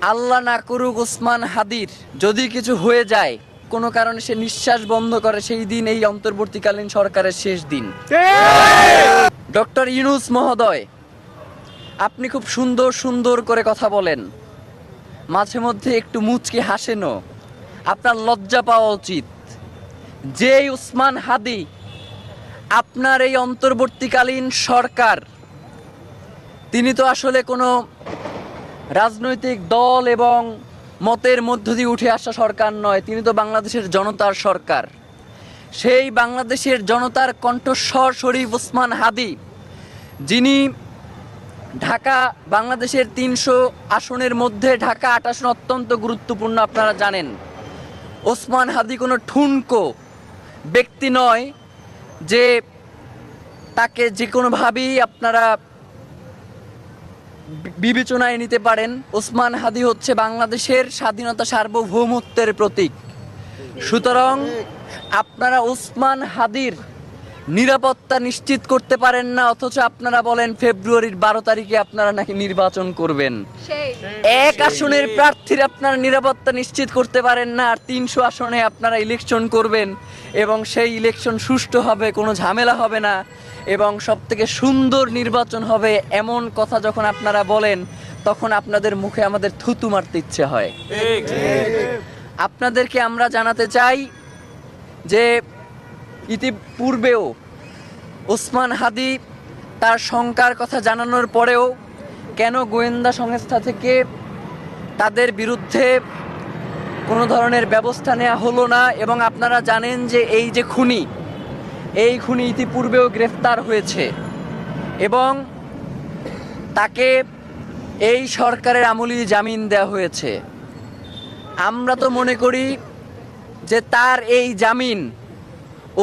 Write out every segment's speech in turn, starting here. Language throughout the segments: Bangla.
আল্লাহ না করুক ওসমান হাদির যদি কিছু হয়ে যায়, কোনো কারণে সে নিঃশ্বাস বন্ধ করে, সেই দিন এই অন্তর্বর্তীকালীন সরকারের শেষ দিন। ডক্টর ইউনূস মহোদয়, আপনি খুব সুন্দর সুন্দর করে কথা বলেন, মাঝে মধ্যে একটু মুচকি হাসেনও। আপনার লজ্জা পাওয়া উচিত। যে ওসমান হাদি আপনার এই অন্তর্বর্তীকালীন সরকার, তিনি তো আসলে কোনো রাজনৈতিক দল এবং মতের মধ্য দিয়ে উঠে আসা সরকার নয়, তিনি তো বাংলাদেশের জনতার সরকার। সেই বাংলাদেশের জনতার কণ্ঠস্বর শরীফ ওসমান হাদি, যিনি ঢাকা, বাংলাদেশের ৩০০ আসনের মধ্যে ঢাকা ৮ আসন অত্যন্ত গুরুত্বপূর্ণ, আপনারা জানেন। ওসমান হাদি কোনো ঠুনকো ব্যক্তি নয় যে তাকে যে কোনোভাবেই আপনারা বিবেচনায় নিতে পারেন। ওসমান হাদি হচ্ছে বাংলাদেশের স্বাধীনতা, সার্বভৌমত্বের প্রতীক। সুতরাং আপনারা ওসমান হাদির নিরাপত্তা নিশ্চিত করতে পারেন না, অথচ আপনারা বলেন ফেব্রুয়ারির 12 তারিখে আপনারা নাকি নির্বাচন করবেন। এক আসনের প্রার্থীর আপনারা নিরাপত্তা নিশ্চিত করতে পারেন না, আর ৩০০ আসনে আপনারা ইলেকশন করবেন এবং সেই ইলেকশন সুষ্ঠু হবে, কোনো ঝামেলা হবে না এবং সবথেকে সুন্দর নির্বাচন হবে, এমন কথা যখন আপনারা বলেন, তখন আপনাদের মুখে আমাদের থুতু মারতে ইচ্ছে হয়। আপনাদেরকে আমরা জানাতে চাই যে ইতিপূর্বেও ওসমান হাদি তার শঙ্কার কথা জানানোর পরেও কেন গোয়েন্দা সংস্থা থেকে তাদের বিরুদ্ধে কোনো ধরনের ব্যবস্থা নেওয়া হলো না। এবং আপনারা জানেন যে এই যে খুনি, এই খুনি ইতিপূর্বেও গ্রেফতার হয়েছে এবং তাকে এই সরকারের আমলি জামিন দেওয়া হয়েছে। আমরা তো মনে করি যে তার এই জামিন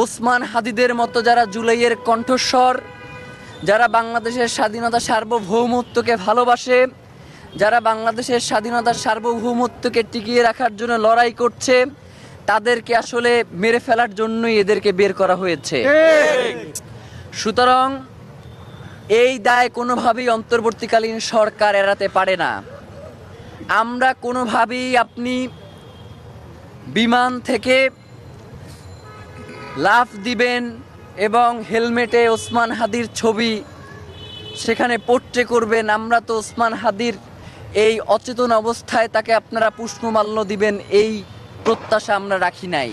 ওসমান হাদিদের মতো যারা জুলাইয়ের কণ্ঠস্বর, যারা বাংলাদেশের স্বাধীনতা সার্বভৌমত্বকে ভালোবাসে, যারা বাংলাদেশের স্বাধীনতার সার্বভৌমত্বকে টিকিয়ে রাখার জন্য লড়াই করছে, তাদেরকে আসলে মেরে ফেলার জন্যই এদেরকে বের করা হয়েছে। সুতরাং এই দায় কোনোভাবেই অন্তর্বর্তীকালীন সরকার এড়াতে পারে না। আমরা কোনোভাবেই আপনি বিমান থেকে লাফ দিবেন এবং হেলমেটে ওসমান হাদির ছবি সেখানে পোট্রে করবেন, আমরা তো ওসমান হাদির এই অচেতন অবস্থায় তাকে আপনারা পুষ্পমাল্য দিবেন, এই প্রত্যাশা আমরা রাখি নাই।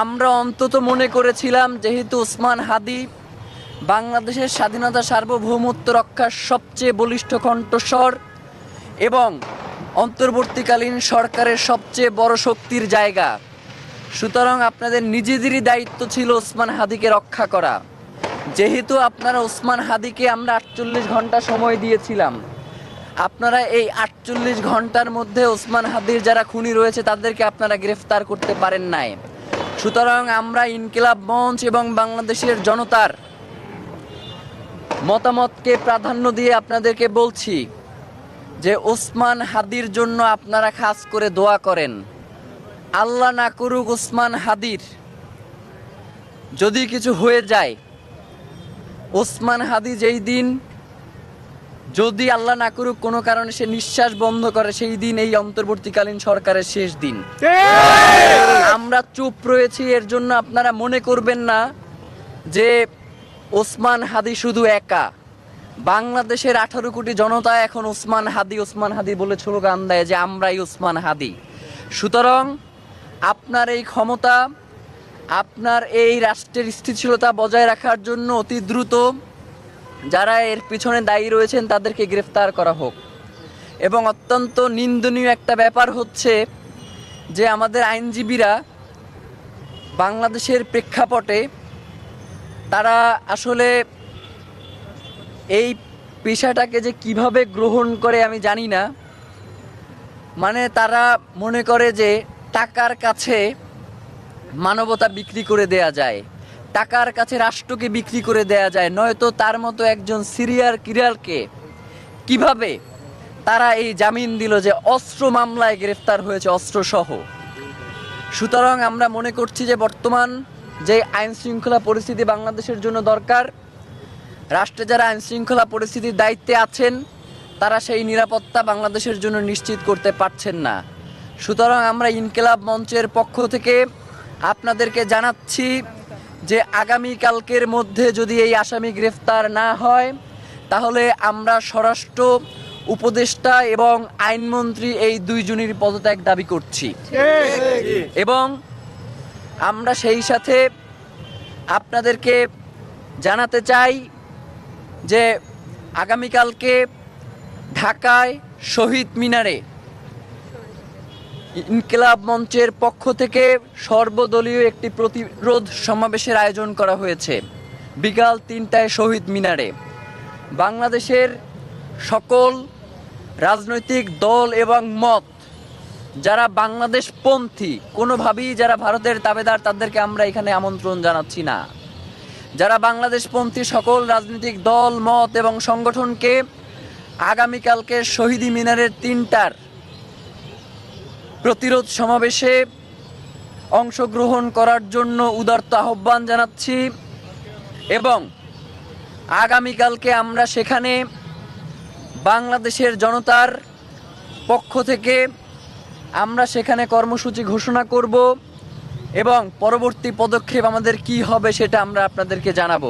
আমরা অন্তত মনে করেছিলাম যেহেতু ওসমান হাদি বাংলাদেশের স্বাধীনতা সার্বভৌমত্ব রক্ষার সবচেয়ে বলিষ্ঠ কণ্ঠস্বর এবং অন্তর্বর্তীকালীন সরকারের সবচেয়ে বড় শক্তির জায়গা, সুতরাং আপনাদের নিজেদেরই দায়িত্ব ছিল ওসমান হাদিকে রক্ষা করা। যেহেতু আপনারা ওসমান হাদিকে আমরা 48 ঘন্টা সময় দিয়েছিলাম, আপনারা এই 48 ঘন্টার মধ্যে ওসমান হাদির যারা খুনি রয়েছে তাদেরকে আপনারা গ্রেফতার করতে পারেন নাই। সুতরাং আমরা ইনকিলাব মঞ্চ এবং বাংলাদেশের জনতার মতামতকে প্রাধান্য দিয়ে আপনাদেরকে বলছি যে ওসমান হাদির জন্য আপনারা খাস করে দোয়া করেন। আল্লাহ না করুক ওসমান হাদির যদি কিছু হয়ে যায়, ওসমান হাদি যেই দিন, যদি আল্লাহ না করুক কোনো কারণে সে নিঃশ্বাস বন্ধ করে, সেই দিন এই অন্তর্বর্তীকালীন সরকারের শেষ দিন। আমরা চুপ রয়েছি এর জন্য আপনারা মনে করবেন না যে ওসমান হাদি শুধু একা। বাংলাদেশের 18 কোটি জনতা এখন ওসমান হাদি ওসমান হাদি বলে স্লোগান দেয় যে আমরাই ওসমান হাদি। সুতরাং আপনার এই ক্ষমতা, আপনার এই রাষ্ট্রের স্থিতিশীলতা বজায় রাখার জন্য অতি দ্রুত যারা এর পিছনে দায়ী রয়েছেন তাদেরকে গ্রেফতার করা হোক। এবং অত্যন্ত নিন্দনীয় একটা ব্যাপার হচ্ছে যে আমাদের আইনজীবীরা বাংলাদেশের প্রেক্ষাপটে তারা আসলে এই পেশাটাকে যে কিভাবে গ্রহণ করে আমি জানি না। মানে তারা মনে করে যে টাকার কাছে মানবতা বিক্রি করে দেয়া যায়, টাকার কাছে রাষ্ট্রকে বিক্রি করে দেয়া যায়, নয়তো তার মতো একজন সিরিয়াল কিলারকে কিভাবে তারা এই জামিন দিল যে অস্ত্র মামলায় গ্রেফতার হয়েছে, অস্ত্রসহ। সুতরাং আমরা মনে করছি যে বর্তমান যে আইন শৃঙ্খলা পরিস্থিতি বাংলাদেশের জন্য দরকার, রাষ্ট্রে যারা আইন শৃঙ্খলা পরিস্থিতির দায়িত্বে আছেন তারা সেই নিরাপত্তা বাংলাদেশের জন্য নিশ্চিত করতে পারছেন না। সুতরাং আমরা ইনকিলাব মঞ্চের পক্ষ থেকে আপনাদেরকে জানাচ্ছি যে আগামীকালকের মধ্যে যদি এই আসামি গ্রেফতার না হয়, তাহলে আমরা স্বরাষ্ট্র উপদেষ্টা এবং আইনমন্ত্রী এই দুইজনের পদত্যাগ দাবি করছি। এবং আমরা সেই সাথে আপনাদেরকে জানাতে চাই যে আগামীকালকে ঢাকায় শহীদ মিনারে ইনকিলাব মঞ্চের পক্ষ থেকে সর্বদলীয় একটি প্রতিরোধ সমাবেশের আয়োজন করা হয়েছে বিকাল 3টায় শহীদ মিনারে। বাংলাদেশের সকল রাজনৈতিক দল এবং মত যারা বাংলাদেশপন্থী, কোনোভাবেই যারা ভারতের তাবেদার, তাদেরকে আমরা এখানে আমন্ত্রণ জানাচ্ছি না। যারা বাংলাদেশপন্থী সকল রাজনৈতিক দল, মত এবং সংগঠনকে আগামীকালকে শহীদ মিনারের 3টার প্রতিরোধ সমাবেশে অংশগ্রহণ করার জন্য উদারত আহ্বান জানাচ্ছি। এবং আগামীকালকে আমরা সেখানে বাংলাদেশের জনতার পক্ষ থেকে আমরা সেখানে কর্মসূচি ঘোষণা করব এবং পরবর্তী পদক্ষেপ আমাদের কি হবে সেটা আমরা আপনাদেরকে জানাবো।